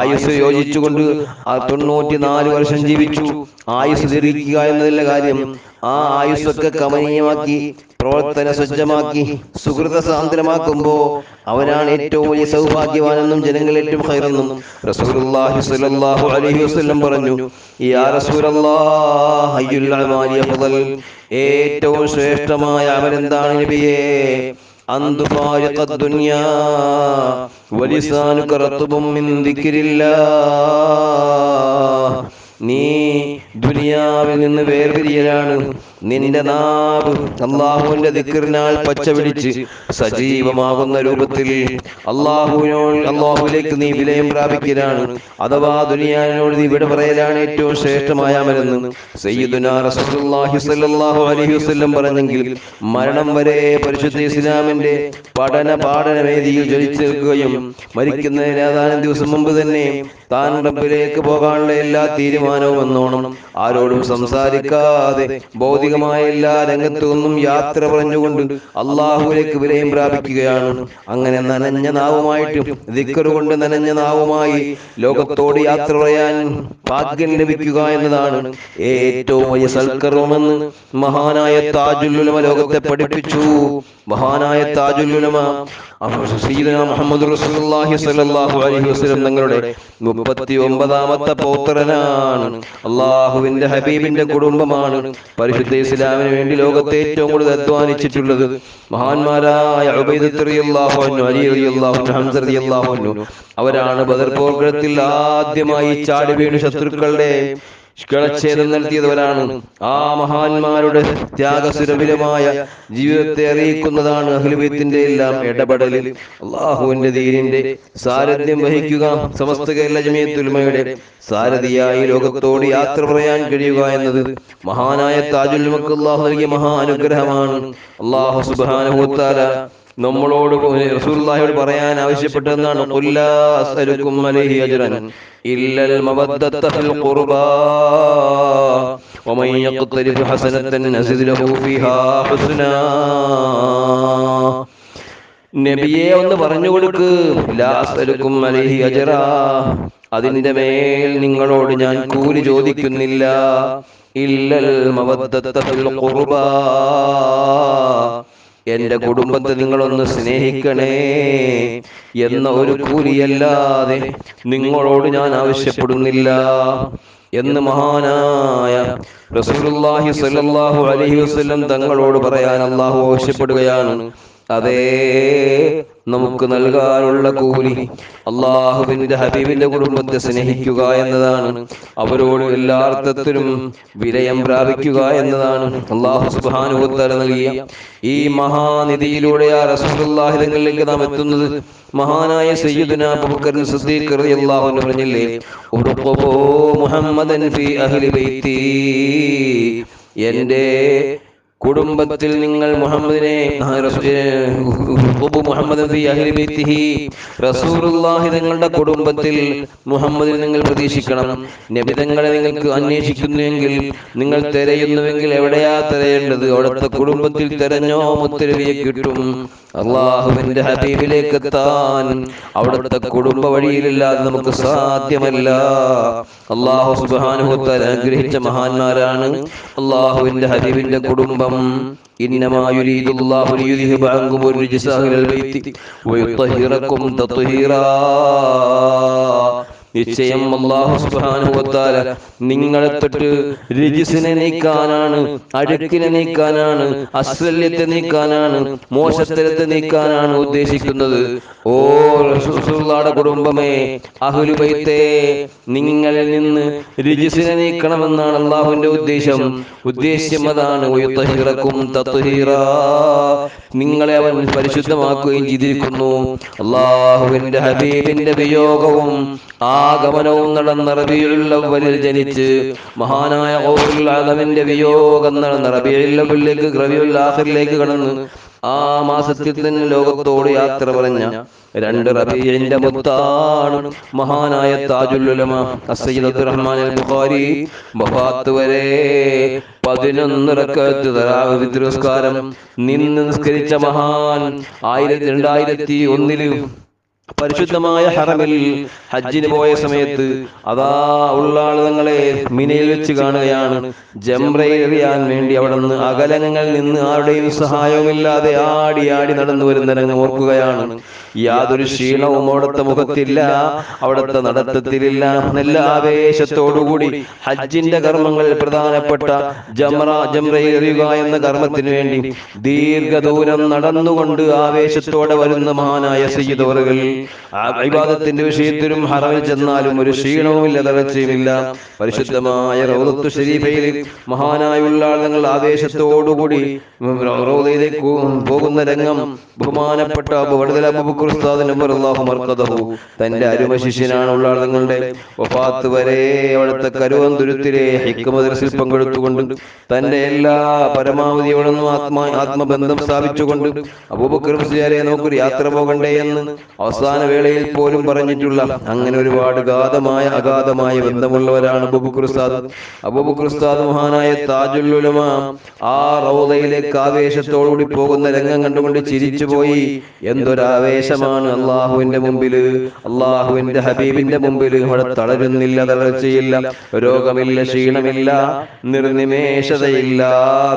ആയുസ് യോജിച്ചുകൊണ്ട് 94 വർഷം ജീവിച്ചു. ആയുസ് ദീർഘിക്കുക എന്നതിലെ കാര്യം ആ ആയുസ്സൊക്കെ കമനീയമാക്കി പ്രവർത്തന സജ്ജമാക്കി സുഹൃത സാന്ദ്രമാക്കുമ്പോ അവനാണ് ഏറ്റവും വലിയ സൗഭാഗ്യവാനെന്നും ജനങ്ങൾ ഏറ്റവും ഖൈറെന്നും റസൂലുള്ളാഹി സ്വല്ലല്ലാഹു അലൈഹി വസല്ലം പറഞ്ഞു. യാ റസൂലല്ലാഹ് അയ്യുൽ അമാലി അഫ്ളൽ, ഏറ്റവും ശ്രേഷ്ഠമായ അമൽ എന്താണ് നബിയേ? അന്തു ഫാരിഖ ദുനിയാ വലിസാനുക റത്ബും മിൻ ദിക്രില്ലാഹ്, നീ ദുനിയാവിൽ നിന്ന് വേർപിരിയലാണ്. നിന്റെ നാവ് അള്ളാഹുവിന്റെ ദിക്റിനാൽ പച്ച പിടിച്ച് സജീവമാകുന്ന രൂപത്തിൽ അള്ളാഹുവിലേക്ക് നീ വിലയം പ്രാപിക്കലാണ്. അഥവാ ദുനിയാവിനോട് നീ വിട പറയലാണ് ഏറ്റവും ശ്രേഷ്ഠമായ അമലെന്ന് സയ്യിദുനാ റസൂലുള്ളാഹി സ്വല്ലല്ലാഹു അലൈഹി വസല്ലം പറഞ്ഞെങ്കിൽ മരണം വരെ പരിശുദ്ധ ഇസ്ലാമിന്റെ പാഠനവേദിയിൽ ജ്വലിച്ചു നിൽക്കുകയും മരിക്കുന്നതിന് ഏതാനും ദിവസം മുമ്പ് തന്നെ താൻ റബ്ബിലേക്ക് പോകാനുള്ള എല്ലാ തീരുമാനവും എന്നോണം ആരോടും സംസാരിക്കാതെ ഭൗതികമായ എല്ലാ രംഗത്തു നിന്നും യാത്ര പറഞ്ഞുകൊണ്ട് അള്ളാഹുവിലേക്ക് വിലയം പ്രാപിക്കുകയാണ്. അങ്ങനെ നനഞ്ഞ നാവുമായിട്ട് ദിക്റ് കൊണ്ട് നനഞ്ഞ നാവുമായി ലോകത്തോട് യാത്ര പറയാൻ ഭാഗ്യം ലഭിക്കുക എന്നതാണ് ഏറ്റവും വലിയ സൽക്കർമ്മമെന്ന് മഹാനായ താജുൽ ഉലമ ലോകത്തെ പഠിപ്പിച്ചു. മഹാനായ താജുൽ ഉലമ സയ്യിദുനാ മുഹമ്മദ് റസൂലുള്ളാഹി സ്വല്ലല്ലാഹു അലൈഹി വസല്ലം തങ്ങളുടെ 39ാമത്തെ പൗത്രനാണ്. അള്ളാഹുവിന്റെ ഹബീബിന്റെ കുടുംബമാണ്. പരിശുദ്ധ ഇസ്ലാമിന് വേണ്ടി ലോകത്തെ ഏറ്റവും കൂടുതൽ അധ്വാനിച്ചിട്ടുള്ളത് മഹാന്മാരായ ഉബൈദത്ത് റളിയല്ലാഹു അൻഹു, അലി റളിയല്ലാഹു അൻഹു, ഹംസ റളിയല്ലാഹു അൻഹു അവരാണ് ബദർ പോർക്കളത്തിൽ ആദ്യമായി ചാടി വീണ് ശത്രുക്കളുടെ കളച്ഛേദം നടത്തിയവരാണ്. ആ മഹാന്മാരുടെ ത്യാഗസുരഭിലമായ ജീവിതത്തെ അറിയിക്കുന്നതാണ് അഹ്ലു ബൈത്തിന്റെ എല്ലാം ഇടപെടൽ. അള്ളാഹുവിന്റെ ദീനിന്റെ സാരഥ്യം വഹിക്കുക, സമസ്ത കേരള ജമിയത്തുൽ ഉലമയുടെ സാരഥിയായി ലോകത്തോട് യാത്ര പറയാൻ കഴിയുക എന്നത് മഹാനായ താജുൽ ഉലമക്ക് അള്ളാഹു നൽകിയ മഹാ അനുഗ്രഹമാണ്. അള്ളാഹു സുബ്ഹാനഹു വ തആല നമ്മളോട് റസൂലുള്ളാഹിയോട് പറയാൻ ആവശ്യപ്പെട്ടതെന്നാണ്, ഖുൽ ലാ അസ്അലുക്കും അലൈഹി അജ്റൻ ഇല്ലൽ മവദ്ദത ഫിൽ ഖുർബാ വമൻ യഖ്തരിഫ് ഹസനതൻ നസിദ് ലഹു ഫീഹാ ഹുസ്നാ. നബിയെ ഒന്ന് പറഞ്ഞു കൊടുക്ക്, ലാ അസ്അലുക്കും അലൈഹി അജ്റാ, അതിന്റെ മേൽ നിങ്ങളോട് ഞാൻ കൂലി ചോദിക്കുന്നില്ല. ഇല്ലൽ മവദ്ദത ഫിൽ ഖുർബാ, എന്റെ കുടുംബത്തെ നിങ്ങളൊന്ന് സ്നേഹിക്കണേ എന്ന ഒരു കൂലിയല്ലാതെ നിങ്ങളോട് ഞാൻ ആവശ്യപ്പെടുന്നില്ല എന്ന് മഹാനായ റസൂലുള്ളാഹി സ്വല്ലല്ലാഹു അലൈഹി വസല്ലം തങ്ങളോട് പറയാൻ അല്ലാഹു ആവശ്യപ്പെടുകയാണ്. അതേ നമുക്ക് നൽകാനുള്ള കൂലി അള്ളാഹുവിന്റെ ഹബീബിന്റെ കുടുംബത്തെ സ്നേഹിക്കുക എന്നതാണ്. അവരോട് എല്ലാ അർത്ഥത്തിലും വിലയം പ്രാപിക്കുക എന്നതാണ്. അള്ളാഹു സുബ്ഹാനഹു വ തആല നൽകിയ ഈ മഹാനിധിയിലൂടെ ആ റസൂലുള്ളാഹി തങ്ങളിലേക്ക് നാം എത്തുന്നത് മഹാനായ സയ്യിദുനാ അബൂബക്കർ സിദ്ദീഖ് റളിയല്ലാഹു അൻഹു പറഞ്ഞില്ലേ, ഉർഖബൂ മുഹമ്മദൻ ഫീ അഹ്ലി ബൈത്തി, എന്റെ കുടുംബത്തിൽ നിങ്ങൾ മുഹമ്മദിനെ റസൂലുള്ളാഹി തങ്ങളുടെ കുടുംബത്തിൽ മുഹമ്മദിനെ നിങ്ങൾ പ്രതീക്ഷിക്കണം. നബി തങ്ങളെ നിങ്ങൾക്ക് അന്വേഷിക്കുന്നുവെങ്കിൽ, നിങ്ങൾ തിരയുന്നുവെങ്കിൽ എവിടെയാ തിരയേണ്ടത്? അവിടുത്തെ കുടുംബത്തിൽ തിരഞ്ഞോ മുത്തരവിയെ കിട്ടും. അള്ളാഹുവിന്റെ ഹബീബിലേക്ക് എത്താൻ അവിടുത്തെ കുടുംബ വഴിയിലില്ലാതെ നമുക്ക് സാധ്യമല്ല. അള്ളാഹു സുബ്ഹാനഹു വ തആല അനുഗ്രഹിച്ച മഹാന്മാരാണ് അള്ളാഹുവിന്റെ ഹബീബിന്റെ കുടുംബം. ഇന്നമാ യുരീദുല്ലാഹു ലിയുദ്ഹിബ അൻകും الرجس أهل البيت ويطهركم تطهيرا. നിശ്ചയം അല്ലാഹു സുബ്ഹാനഹു വ തആല നിങ്ങളെ തൊട്ട് രജിസിനെ നീക്കാനാണ്, അഴുക്കിനെ നീക്കാനാണ്, അശ്ലല്യത്തെ നീക്കാനാണ്, മോശത്തരത്തെ നീക്കാനാണ് ഉദ്ദേശിക്കുന്നത്. ഓ റസൂലുള്ളാഹിയുടെ കുടുംബമേ, അഹ്ലു ബൈത്തേ, നിങ്ങളിൽ നിന്ന് രജിസിനെ നീക്കണമെന്നാണ് അല്ലാഹുവിന്റെ ഉദ്ദേശ്യം അതാണ്. വയുതഹിറക്കും തത്ഹീറാ, നിങ്ങളെ അവൻ പരിശുദ്ധമാക്കുകയും ചെയ്തിരിക്കുന്നു. അല്ലാഹുവിന്റെ ഹബീബിന്റെ വിയോഗവും ആഗമനവും നടന്ന റബീഉൽ അവ്വലിൽ ജനിച്ച് മഹാനായ ഖൗസുൽ ആലമിന്റെ വിയോഗം നടന്ന റബീഉൽ അവ്വലിലേക്ക് റബീഉൽ ആഖിറിലേക്ക് കടന്ന് ആ മാസത്തിൽ തന്നെ ലോകത്തോട് യാത്ര പറഞ്ഞ രണ്ട് റബീഇന്റെ മുത്താണ് മഹാനായ താജുൽ ഉലമ സയ്യിദ് അബ്ദുറഹ്മാൻ അൽ ബുഖാരി. വഫാത്ത് വരെ 11 റക്അത്ത് തറാവീഹ് നിസ്കാരം നിന്ന് നിസ്കരിച്ച മഹാൻ 2001 പരിശുദ്ധമായ ഹറമിൽ ഹജ്ജിന് പോയ സമയത്ത് അതാ ഉള്ള ആളുകളെ മിനയിൽ വെച്ച് കാണുകയാണ്. ജംറയെറിയാൻ വേണ്ടി അവിടെ നിന്ന് അകലങ്ങളിൽ നിന്ന് ആരുടെയും സഹായവുമില്ലാതെ ആടി ആടി നടന്നു വരുന്ന രംഗം ഓർക്കുകയാണ്. യാതൊരു ക്ഷീണവും അവിടുത്തെ മുഖത്തില്ല, അവിടുത്തെ നടത്തത്തിലില്ല. നല്ല ആവേശത്തോടുകൂടി ഹജ്ജിന്റെ കർമ്മങ്ങളിൽ പ്രധാനപ്പെട്ട ജംറയെറിയുക എന്ന കർമ്മത്തിന് വേണ്ടി ദീർഘദൂരം നടന്നുകൊണ്ട് ആവേശത്തോടെ വരുന്ന മഹാനായ സയ്യിദ് അവറുകൾ ഇബാദത്തിന്റെ വിഷയത്തിലും ഹറമിൽ ചെന്നാലും ഒരു ക്ഷീണവുമില്ല, തളർച്ചയുമില്ല. പരിശുദ്ധമായ റൗദത്തു ശരീഫയിൽ മഹാനായുള്ള ആളുകൾ ആവേശത്തോടുകൂടി റൗദയിലേക്ക് പോകുന്ന രംഗം ബഹുമാനപ്പെട്ട അബൂബക്കർ ഉസ്താദ് നബറല്ലാഹു മർഖദഹു തന്റെ അരുമ ശിഷ്യനാണുള്ള ആളുകളുടെ വഫാത്ത് വരെ അവിടുത്തെ കരുവന്തുരുത്തിലെ ഹിക്മ ദർസിൽ പങ്കെടുത്തുകൊണ്ട് തന്റെ എല്ലാ പരമാവധിയോടും ആത്മബന്ധം സ്ഥാപിച്ചുകൊണ്ട് അബൂബക്കർ മുസ്ലിയാരെ നോക്കൊരു യാത്ര പോകണ്ടേ എന്ന് അവസാന വേളയിൽ പോലും പറഞ്ഞിട്ടുള്ള അങ്ങനെ ഒരുപാട് അഗാധമായ ബന്ധമുള്ളവരാണ് അബൂബക്കർ ഉസ്താദ്. അബൂബക്കർ ഉസ്താദ് മഹാനായ താജുൽ ഉലമ ആ റൗദയിലേക്ക് ആവേശത്തോടുകൂടി പോകുന്ന രംഗം കണ്ടുകൊണ്ട് ചിരിച്ചുപോയി. എന്തൊരാവേശമാണ് അള്ളാഹുവിന്റെ മുമ്പില്, അള്ളാഹുവിന്റെ ഹബീബിന്റെ മുമ്പില്. അവിടെ തളരുന്നില്ല, തളർച്ചയില്ല, രോഗമില്ല, ക്ഷീണമില്ല, നിർനിമേഷതയില്ല,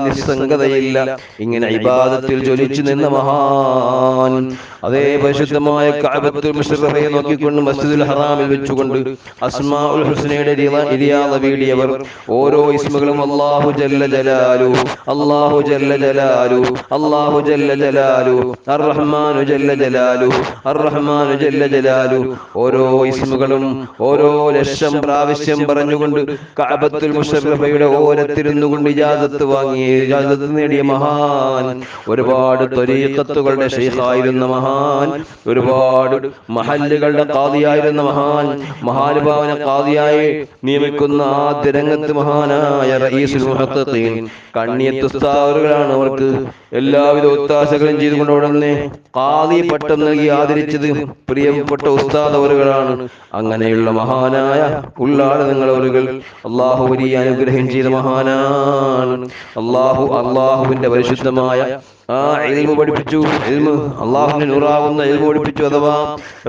നിസ്സംഗതയില്ല. ഇങ്ങനെ ഇബാദത്തിൽ ജ്വലിച്ചു നിന്ന മഹാൻ അതേ പരിശുദ്ധമായ കഅബത്തുൽ മുശറഫയെ നോക്കിക്കൊണ്ട് മസ്ജിദുൽ ഹറാമിൽ വെച്ചുകൊണ്ട് അസ്മാഉൽ ഹുസ്നയുടെ റിയാദ വീടിയവർ ഓരോ ഇസ്മുകളും അല്ലാഹു ജല്ല ജലാലു, അല്ലാഹു ജല്ല ജലാലു, അല്ലാഹു ജല്ല ജലാലു, അർറഹ്മാനു ജല്ല ജലാലു, അർറഹ്മാനു ജല്ല ജലാലു, ഓരോ ഇസ്മുകളും ഓരോ ലക്ഷം പ്രാവശ്യം പറഞ്ഞുകൊണ്ട് കഅബത്തുൽ മുശറഫയുടെ ഓരത്തിരുന്നുകൊണ്ട് ഇജാസത്ത് നേടിയ മഹാൻ, ഒരുപാട് ത്വരീഖത്തുകളുടെ ശൈഖായിരുന്ന മഹാൻ, ഒരുപാട് മഹല്ലുകളുടെ ഖാദിയായിരുന്ന മഹാൻ, മഹാനുഭാവനെ ഖാദിയായി നിയമിക്കുന്ന ആദ്യ രംഗത്ത് മഹാനായ റഈസുൽ മുഹഖഖീൻ കണ്ണിയത്ത് ഉസ്താദുകളാണ്. അവർക്ക് എല്ലാവിധ ഒത്താശകളും ചെയ്തുകൊണ്ട് ഉടനെ ഖാദി പട്ടം നൽകി ആദരിച്ചത് പ്രിയപ്പെട്ട ഉസ്താദ് അവറുകളാണ്. അങ്ങനെയുള്ള മഹാനായ ഉള്ളാട് നിങ്ങളവറുകൾ അള്ളാഹു വലിയ അനുഗ്രഹം ചെയ്ത മഹാനാണ്. അള്ളാഹുവിന്റെ പരിശുദ്ധമായ ആ ഇൽമു പഠിപ്പിച്ചു, അള്ളാഹുവിന്റെ നൂറാവുന്ന ഇൽമു പഠിപ്പിച്ചു. അഥവാ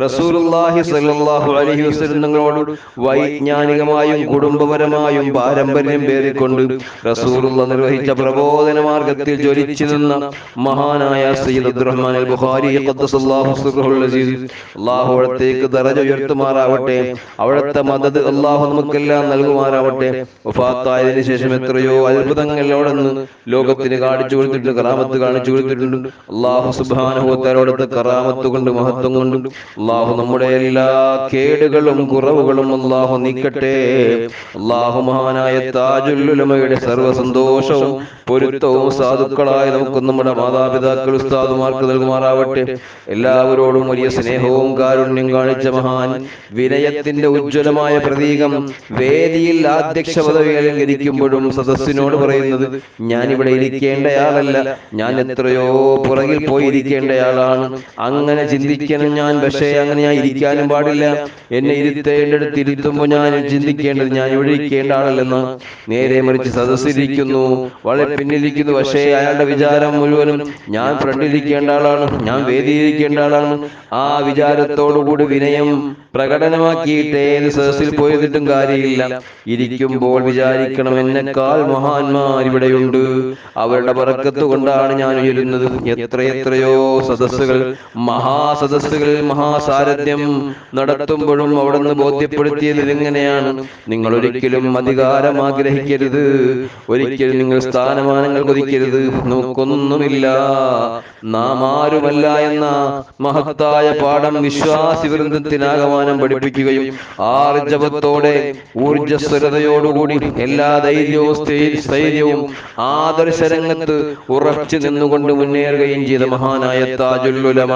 റസൂലുള്ളാഹി സ്വല്ലല്ലാഹു അലൈഹി വസല്ലം തങ്ങളോട് വൈജ്ഞാനികമായും കുടുംബപരമായും പാരമ്പര്യം പേറിക്കൊണ്ട് റസൂലുള്ള നിർവഹിച്ച പ്രബോധന മാർഗത്തിൽ ജ്വലിച്ചു നിന്ന മഹാനായ സയ്യിദ് അബ്ദുറഹ്മാൻ അൽ ബുഖാരി ഖദ്ദസല്ലാഹു സിർറഹുൽ അസീസ്, അള്ളാഹു അവിടത്തേക്ക് ദറജ ഉയർത്തുമാറാവട്ടെ, അവിടുത്തെ മദദ് അള്ളാഹു നമുക്കെല്ലാം നൽകുമാറാവട്ടെ. വഫാത്തായതിനു ശേഷം എത്രയോ അത്ഭുതങ്ങൾ അവിടുന്ന് ലോകത്തിന് കാണിച്ചു കൊടുത്തിട്ടുണ്ട്, കറാമത്ത് കാണിച്ചു കൊടുത്തിട്ടുണ്ട്. അള്ളാഹു സുബ്ഹാനഹു വ തആല അവിടുത്തെ കറാമത്ത് കൊണ്ട് മഹത്വം കൊണ്ട് അള്ളാഹു നമ്മുടെ എല്ലാ കേടുകളും കുറവുകളും അള്ളാഹു നീക്കട്ടെ. അള്ളാഹു മഹാനായ താജുൽ ഉലമയുടെ സർവ്വ സന്തോഷവും പൊരുത്തവും സാധുക്കളായ നമുക്ക് നമ്മുടെ മാതാപിതാക്കൾ ഉസ്താദുമാർക്ക് നൽകുമാറാവട്ടെ. എല്ലാവരോടും വലിയ സ്നേഹവും കാരുണ്യം കാണിച്ച മഹാൻ, വിനയത്തിന്റെ ഉജ്ജ്വലമായ പ്രതീകം, വേദിയിൽ അധ്യക്ഷ പദവി അലങ്കരിക്കുമ്പോഴും സദസ്സിനോട് പറയുന്നത് ഞാൻ ഇവിടെ ഇരിക്കേണ്ടയാളല്ല, ഞാൻ എത്രയോ പുറകിൽ പോയി ഇരിക്കേണ്ടയാളാണ്. അങ്ങനെ ചിന്തിക്കണം ഞാൻ, പക്ഷേ അങ്ങനെ ഞാൻ ഇരിക്കാനും പാടില്ല. എന്നെ ഇരുത്തേണ്ടടുത്ത് ഇരുത്തുമ്പോൾ ഞാൻ ചിന്തിക്കേണ്ടത് ഞാൻ ഇവിടെ ഇരിക്കേണ്ട ആളല്ലെന്ന്. നേരെ മറിച്ച് സദസ്സിരിക്കുന്നു, വളരെ പിന്നിലിരിക്കുന്നു, പക്ഷേ അയാളുടെ വിചാരം മുഴുവനും ഞാൻ ഫ്രണ്ടിലിരിക്കേണ്ട ആളാണ്, ഞാൻ വേദിയിരിക്കേണ്ട ആളാണ്. ആ വിചാരത്തോടുകൂടി വിനയം പ്രകടനമാക്കിയിട്ട് ഏത് സദസ്സിൽ പോയിരുന്നിട്ടും കാര്യമില്ല. ഇരിക്കുമ്പോൾ വിചാരിക്കണം എന്നെക്കാൾ മഹാന്മാർ ഇവിടെയുണ്ട്, അവരുടെ ബറക്കത്ത് കൊണ്ടാണ് ഞാൻ ഉയരുന്നത്. എത്രയെത്രയോ സദസ്സുകൾ, മഹാസദസ്സുകളിൽ മഹാസാരഥ്യം നടത്തുമ്പോഴും അവിടുന്ന് ബോധ്യപ്പെടുത്തിയത് ഇതെങ്ങനെയാണ്: നിങ്ങൾ ഒരിക്കലും അധികാരം ആഗ്രഹിക്കരുത്, ഒരിക്കലും നിങ്ങൾ സ്ഥാനമാനങ്ങൾ കൊതിക്കരുത്. നമുക്കൊന്നുമില്ല, നാം ആരുമല്ല എന്ന മഹത്തായ പാഠം വിശ്വാസി വൃന്ദത്തിനാകമാനം പഠിപ്പിക്കുകയും ആർജവത്തോടെ ഊർജ്ജസ്വലതയോടുകൂടി എല്ലാ സ്ഥൈര്യവും ആദർശരംഗത്ത് ഉറച്ചു നിന്നുകൊണ്ട് മുന്നേറുകയും ചെയ്ത മഹാനായ താജുൽ ഉലമ,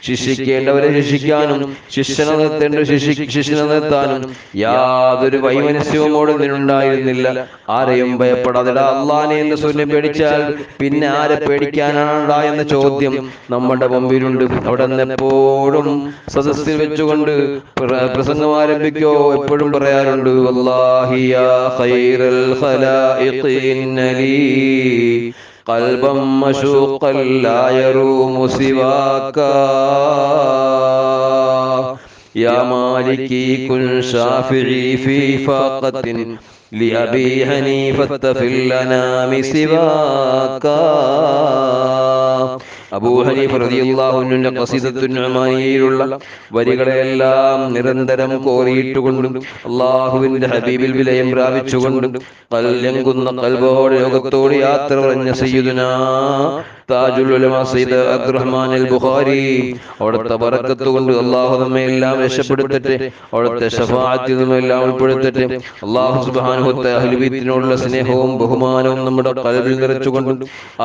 ശിക്ഷിക്കേണ്ടവരെ ശിക്ഷിക്കാനും ശിക്ഷനെ നിർത്താനും യാതൊരു വൈമനസ്യവും ഉണ്ടായിരുന്നില്ല. ആരെയും ഭയപ്പെടാതെ അള്ളാനെ എന്ന സൂര്യനെ പേടിച്ചാൽ പിന്നെ ആരെ പേടിക്കാനാണ് എന്ന ചോദ്യം നമ്മുടെ മുമ്പിലുണ്ട്. അവിടെ എപ്പോഴും സദസ്സിൽ വെച്ചുകൊണ്ട് പ്രസംഗം ആരംഭിക്കോ എപ്പോഴും പറയാറുണ്ട്, വല്ലാഹി യാ ഖൈറൽ ഖലായിഖി ഇന്നലി ഖൽബൻ മശൂഖൻ ലാ യറൂമു സിവാക. യാ മാലികി കുൻ ഷാഫിഈ ഫീ ഫാഖത്തിൻ لأبي حنيفة في الأنام سواك അബൂ ഹനീഫ റളിയല്ലാഹു അൻഹുവിന്റെ ഖസീദത്തുൻ നുഅമാനിയിലുള്ള വരികളെല്ലാം നിരന്തരം കോറിയിട്ടുകൊണ്ടും അല്ലാഹുവിന്റെ ഹബീബിൽ വിലയം പ്രാപിച്ചുകൊണ്ടും കൽയങ്കുന്ന കൽബോടെ ലോകത്തോട് യാത്ര പറഞ്ഞ സയ്യിദുനാ താജുൽ ഉലമാ സയ്യിദ് അബ്ദുറഹ്മാൻ അൽ ബുഖാരി അവിടുത്തെ ബറക്കത്ത് കൊണ്ട് അല്ലാഹു നമ്മെ എല്ലാം രക്ഷപ്പെടുത്തട്ടെ, അവിടുത്തെ ശഫാഅത്തിൽ നമ്മെ എല്ലാം ഉൾപ്പെടുത്തട്ടെ. അല്ലാഹു സുബ്ഹാനഹു വ തആല അഹ്ലു ബൈത്തിനോടുള്ള സ്നേഹവും ബഹുമാനവും നമ്മുടെ ഖൽബിൽ നിറച്ചുകൊണ്ടും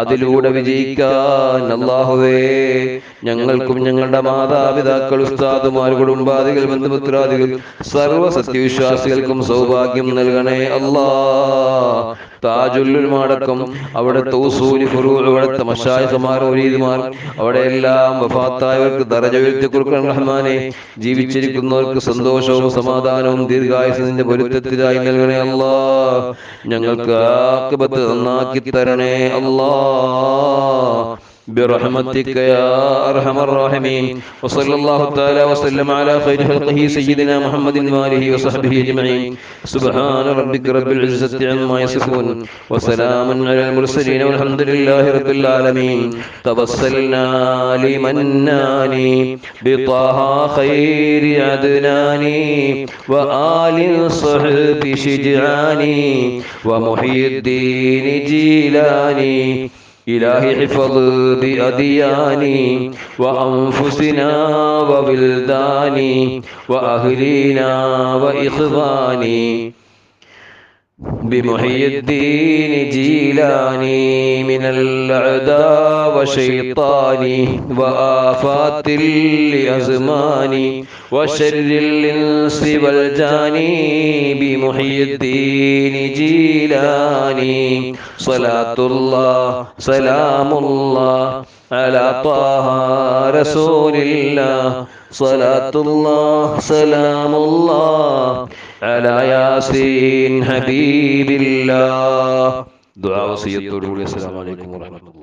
അതിലൂടെ വിജയിക്കാൻ അല്ലാഹുവേ ഞങ്ങൾക്കും ഞങ്ങളുടെ മാതാപിതാക്കൾ, ഉസ്താദുമാർ, കുടുംബാദികൾ, ബന്ധുമിത്രാദികൾ സർവ്വ സത്യവിശ്വാസികൾക്കും സൗഭാഗ്യം നൽകണേ അല്ലാഹ്. താജുൽ ഉലമാടക്കം അവിടുത്തെ ഉസൂലി ഫുറൂ, അവിടുത്തെ മശായിഖുമാർ, മുരീദുമാർ, അവിടെ എല്ലാം വഫാത്തായവർക്ക് ദറജ ഉയർത്തി കൊടുക്കണം റഹ്മാനെ. ജീവിച്ചിരിക്കുന്നവർക്ക് സന്തോഷവും സമാധാനവും ദീർഘായുസ്സിന്റെ പൊരുത്തത്തിലായി നൽകണേ അല്ലാഹ്. ഞങ്ങൾക്ക് ആഖിബത്ത് നന്നാക്കി തരണേ അല്ലാഹ്. برحمتك يا أرحم الراحمين. وصلى الله تعالى وسلم على خير خلقه سيدنا محمد وآله وصحبه أجمعين. سبحان ربك رب العزة عما يصفون وسلام على المرسلين والحمد لله رب العالمين. توسلنا لمنان بطه خير عدنان وآل صحب شجعاني ومحي الدين جيلاني. إلهي حفظ بأدياني وأنفسنا وبلداني وأهلينا وإخواني بمحي الدين جيلاني من الأعداء وشيطان وآفات الأزمان وشر الإنس والجاني بمحي الدين جيلاني. صلاة الله سلام الله على طه رسول الله. صلاة الله سلام الله على ياسين حبيب الله. دعاء وصية. السلام عليكم ورحمة الله.